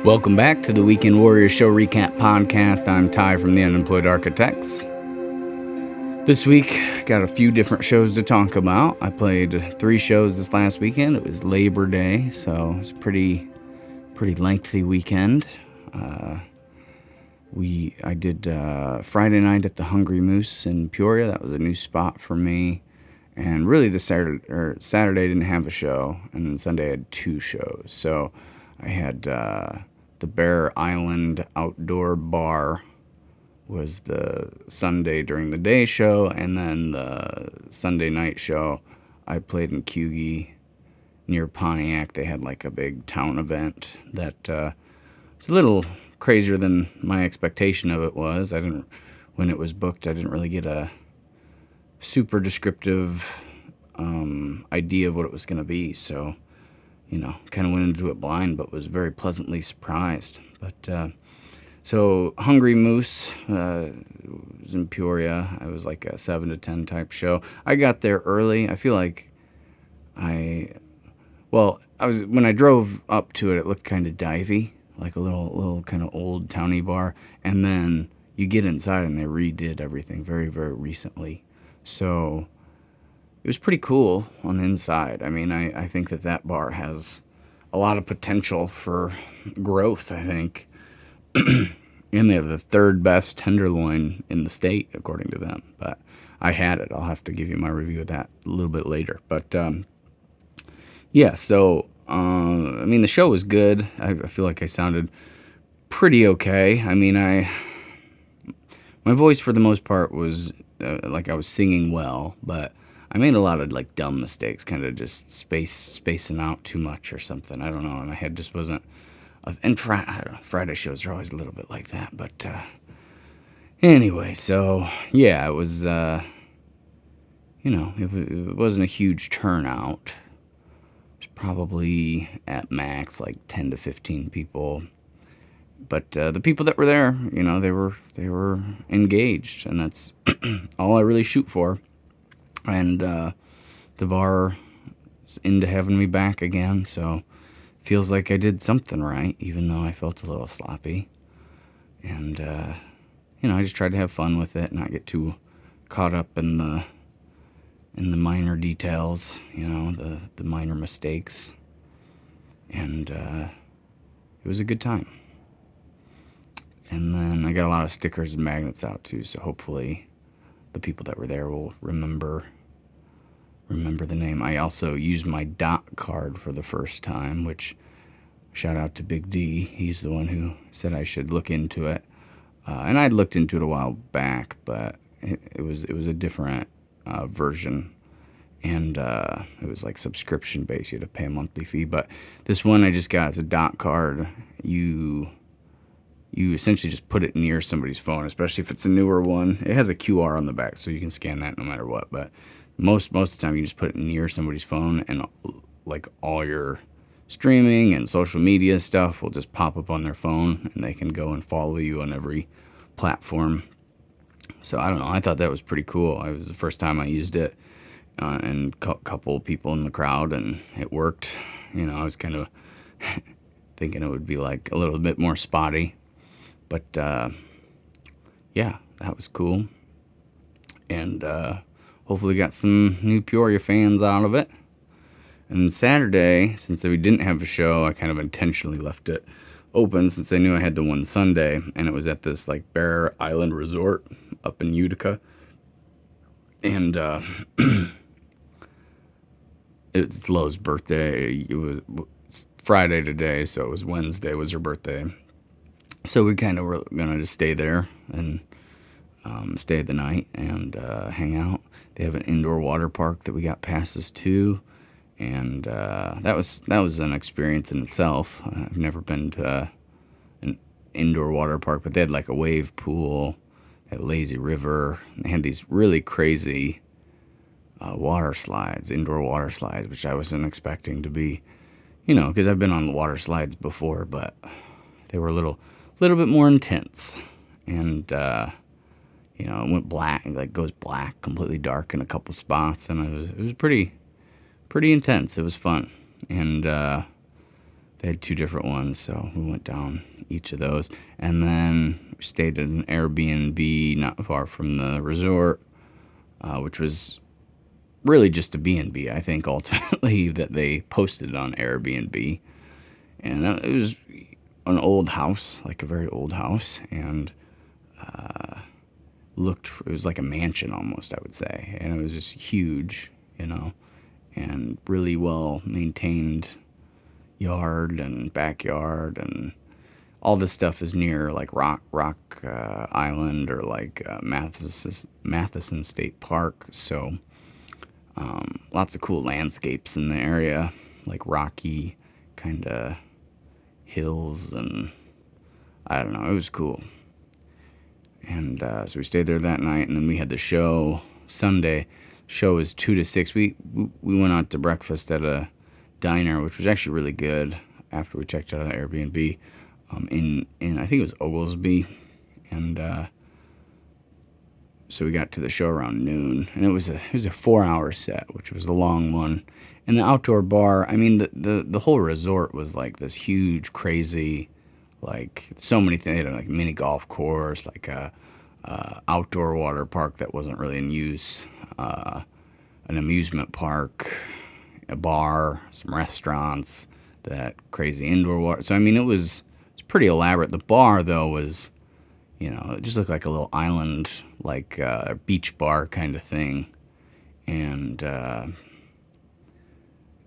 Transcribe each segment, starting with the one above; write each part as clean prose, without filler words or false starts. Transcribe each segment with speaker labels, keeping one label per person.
Speaker 1: Welcome back to the Weekend Warrior Show Recap Podcast. I'm Ty from the Unemployed Architects. This week, got a few different shows to talk about. I played 3 shows this last weekend. It was Labor Day, so it's a pretty lengthy weekend. I did Friday night at the Hungry Moose in Peoria. That was a new spot for me. And really, the Saturday didn't have a show, and then Sunday I had 2 shows. So I had the Bear Island Outdoor Bar was the Sunday during the day show, and then the Sunday night show I played in Cayuga near Pontiac. They had like a big town event that was a little crazier than my expectation of it was. When it was booked, I didn't really get a super descriptive idea of what it was going to be, so kind of went into it blind, but was very pleasantly surprised. But so Hungry Moose was in Peoria. It was like a 7 to 10 type show. I got there early. I feel like when I drove up to it, it looked kind of divey, like a little kind of old towny bar. And then you get inside and they redid everything very, very recently. So it was pretty cool on the inside. I mean, I think that bar has a lot of potential for growth, I think. And they have the 3rd best tenderloin in the state, according to them. But I had it. I'll have to give you my review of that a little bit later. But, yeah, so, the show was good. I feel like I sounded pretty okay. I mean, my voice for the most part was like I was singing well, but I made a lot of like dumb mistakes, kind of just spacing out too much or something. I don't know. My head just wasn't. And Friday shows are always a little bit like that. But anyway, so yeah, it was. It wasn't a huge turnout. It was probably at max like 10 to 15 people. But the people that were there, they were engaged, and that's all I really shoot for. And the bar is into having me back again, so feels like I did something right, even though I felt a little sloppy. And I just tried to have fun with it, not get too caught up in the minor details, the minor mistakes. And it was a good time. And then I got a lot of stickers and magnets out too, so hopefully the people that were there will remember the name. I also used my dot card for the first time, which shout out to Big D. He's the one who said I should look into it. And I'd looked into it a while back, but it was a different version. And it was like subscription based. You had to pay a monthly fee. But this one I just got as a dot card. You essentially just put it near somebody's phone, especially if it's a newer one. It has a QR on the back, so you can scan that no matter what. But most of the time, you just put it near somebody's phone, and like all your streaming and social media stuff will just pop up on their phone, and they can go and follow you on every platform. So I don't know. I thought that was pretty cool. It was the first time I used it, and a couple people in the crowd, and it worked. I was kind of thinking it would be like a little bit more spotty. But, yeah, that was cool. And hopefully got some new Peoria fans out of it. And Saturday, since we didn't have a show, I kind of intentionally left it open since I knew I had the one Sunday. And it was at this, like, Bear Island resort up in Utica. And it's Lo's birthday. It's Friday today, so it was Wednesday was her birthday. So we kind of were going to just stay there and stay the night and hang out. They have an indoor water park that we got passes to, and that was an experience in itself. I've never been to an indoor water park, but they had like a wave pool, they had a lazy river, and they had these really crazy water slides, indoor water slides, which I wasn't expecting to be, because I've been on the water slides before, but they were a little bit more intense. And it went black, like goes black, completely dark in a couple spots, and it was pretty intense. It was fun. And They had two different ones, so we went down each of those. And then we stayed at an Airbnb not far from the resort, which was really just a B&B, I think, ultimately, that they posted on Airbnb. And it was an old house, like a very old house, and it was like a mansion almost, I would say. And it was just huge, and really well maintained yard and backyard, and all this stuff is near like Rock Island, or like Matheson State Park. So lots of cool landscapes in the area, like rocky kind of hills, and I don't know, it was cool. And so we stayed there that night, and then we had the show Sunday. Show was 2 to 6. We went out to breakfast at a diner, which was actually really good. After we checked out of the Airbnb, in I think it was Oglesby, and so we got to the show around noon, and it was a 4-hour set, which was a long one. And the outdoor bar, I mean, the whole resort was like this huge, crazy, like so many things. They had like a mini golf course, like a outdoor water park that wasn't really in use, an amusement park, a bar, some restaurants, that crazy indoor water. So I mean, it was pretty elaborate. The bar though was, it just looked like a little island, like a beach bar kind of thing. And I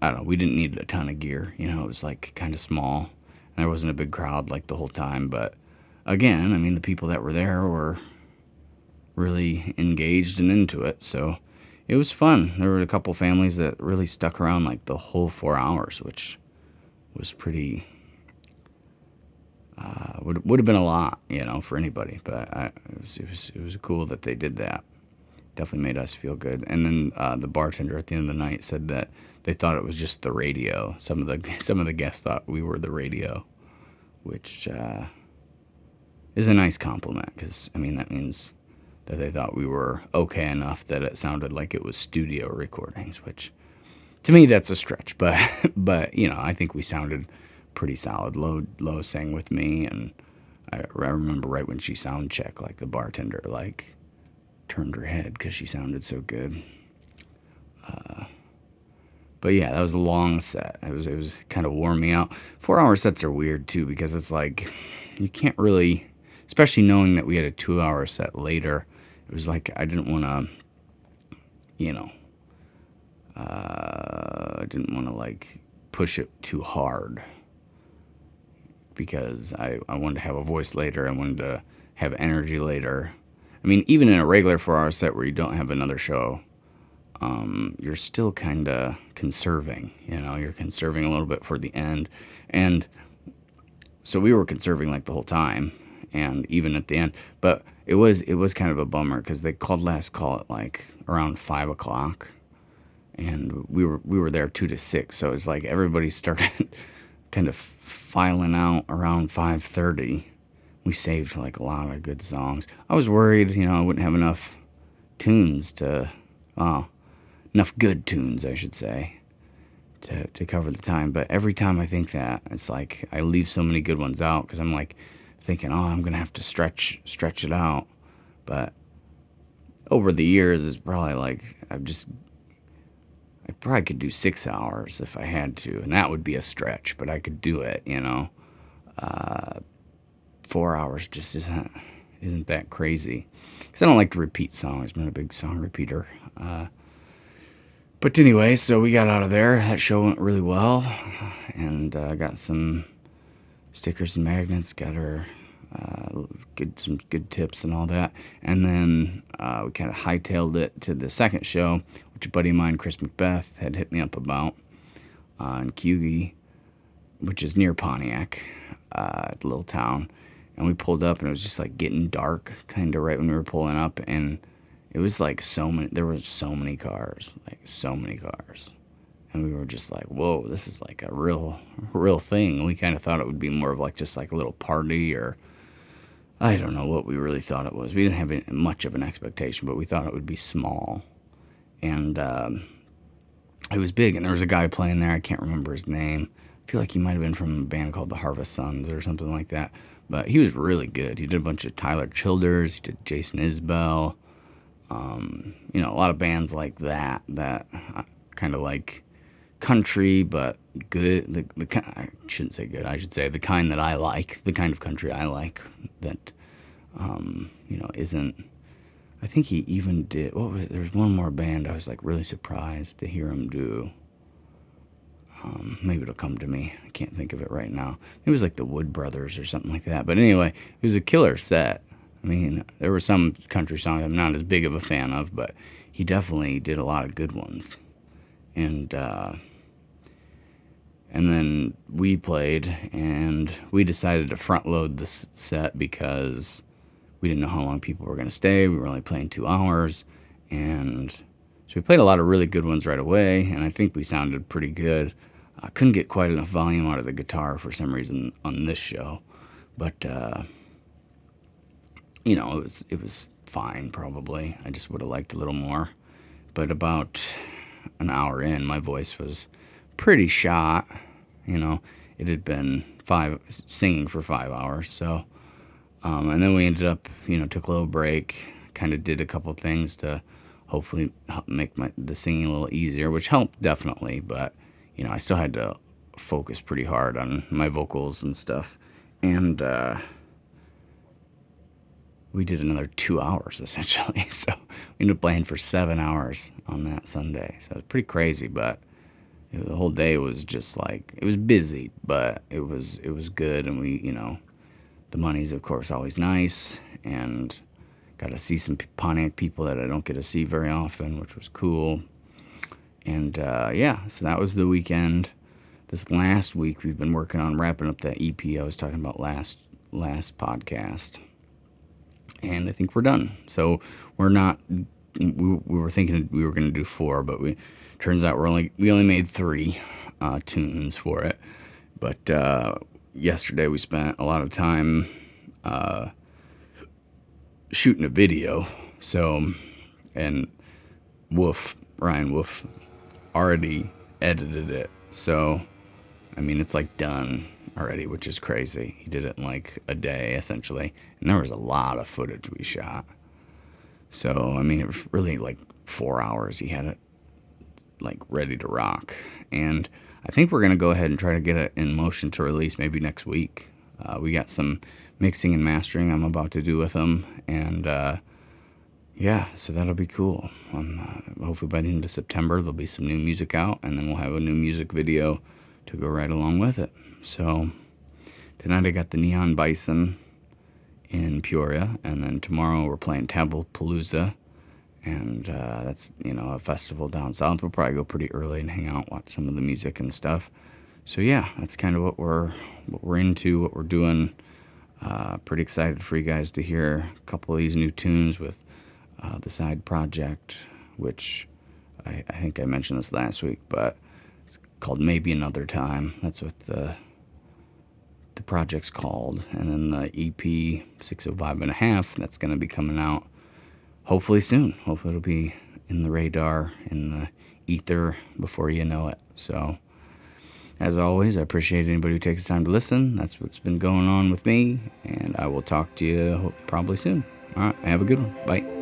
Speaker 1: don't know, we didn't need a ton of gear. It was like kind of small. There wasn't a big crowd like the whole time, but again, I mean, the people that were there were really engaged and into it, so it was fun. There were a couple families that really stuck around like the whole 4 hours, which was pretty. Would have been a lot, for anybody, but it was cool that they did that. Definitely made us feel good. And then the bartender at the end of the night said that they thought it was just the radio. Some of the guests thought we were the radio, which is a nice compliment, because I mean that means that they thought we were okay enough that it sounded like it was studio recordings, which to me that's a stretch, but I think we sounded pretty solid. Lo sang with me, and I remember right when she sound checked, like the bartender like turned her head because she sounded so good. But yeah, that was a long set. It was kind of wore me out. 4-hour sets are weird too, because it's like you can't really, especially knowing that we had a 2-hour set later. It was like I didn't want to, I didn't want to like push it too hard, because I wanted to have a voice later. I wanted to have energy later. I mean, even in a regular 4-hour set where you don't have another show, you're still kind of conserving. You're conserving a little bit for the end, and so we were conserving like the whole time, and even at the end. But it was kind of a bummer, because they called last call at like around 5 o'clock, and we were there 2 to 6. So it's like everybody started kind of filing out around 5:30. We saved like a lot of good songs. I was worried, I wouldn't have enough tunes enough good tunes, I should say, to cover the time. But every time I think that, it's like I leave so many good ones out, because I'm like thinking, I'm gonna have to stretch it out. But over the years, it's probably like I probably could do 6 hours if I had to, and that would be a stretch, but I could do it. 4 hours just isn't that crazy, because I don't like to repeat songs. I'm not a big song repeater. But anyway, so we got out of there. That show went really well, and got some stickers and magnets. Got her some good tips and all that. And then we kind of hightailed it to the second show, which a buddy of mine, Chris Macbeth, had hit me up about, in Cayuga, which is near Pontiac, a little town. And we pulled up, and it was just like getting dark kind of right when we were pulling up, and it was like there were so many cars, and we were just like, whoa, this is like a real thing. We kind of thought it would be more of like just like a little party, or I don't know what we really thought it was. We didn't have much of an expectation, but we thought it would be small, and it was big. And there was a guy playing there, I can't remember his name, feel like he might have been from a band called the Harvest Sons or something like that. But he was really good. He did a bunch of Tyler Childers. He did Jason Isbell. A lot of bands like that kind of like country, but good. I shouldn't say good. I should say the kind that I like, the kind of country I like that, isn't. I think he even did. There's one more band I was like really surprised to hear him do. Maybe it'll come to me. I can't think of it right now. It was like the Wood Brothers or something like that. But anyway, it was a killer set. I mean, there were some country songs I'm not as big of a fan of, but he definitely did a lot of good ones. And then we played, and we decided to front load the set because we didn't know how long people were going to stay. We were only playing 2 hours, and so we played a lot of really good ones right away, and I think we sounded pretty good. I couldn't get quite enough volume out of the guitar for some reason on this show, but it was fine probably. I just would have liked a little more. But about an hour in, my voice was pretty shot. It had been singing for 5 hours, so and then we ended up, took a little break, kind of did a couple things to hopefully help make the singing a little easier, which helped definitely, but I still had to focus pretty hard on my vocals and stuff. And we did another 2 hours essentially. So we ended up playing for 7 hours on that Sunday. So it was pretty crazy, but the whole day was just like, it was busy, but it was good. And we, the money's of course always nice, and got to see some Pontiac people that I don't get to see very often, which was cool. And so that was the weekend. This last week we've been working on wrapping up that EP I was talking about last podcast, and I think we're done. So we're not. We were thinking we were going to do 4, but turns out we only made 3 tunes for it. But yesterday we spent a lot of time shooting a video. So, and Ryan Wolf already edited it. So, I mean, it's like done already, which is crazy. He did it in like a day, essentially. And there was a lot of footage we shot. So, I mean, it was really like 4 hours. He had it like ready to rock. And I think we're going to go ahead and try to get it in motion to release maybe next week. We got some mixing and mastering I'm about to do with him. And, so that'll be cool. Hopefully by the end of September, there'll be some new music out, and then we'll have a new music video to go right along with it. So tonight I got the Neon Bison in Peoria, and then tomorrow we're playing Tablepalooza, and that's a festival down south. We'll probably go pretty early and hang out, watch some of the music and stuff. So yeah, that's kind of what we're into, what we're doing. Pretty excited for you guys to hear a couple of these new tunes with the side project, which I think I mentioned this last week, but it's called Maybe Another Time. That's what the project's called. And then the EP 605 and a half, that's going to be coming out hopefully soon. Hopefully it'll be in the radar, in the ether before you know it. So as always, I appreciate anybody who takes the time to listen. That's what's been going on with me, and I will talk to you probably soon. All right, have a good one. Bye.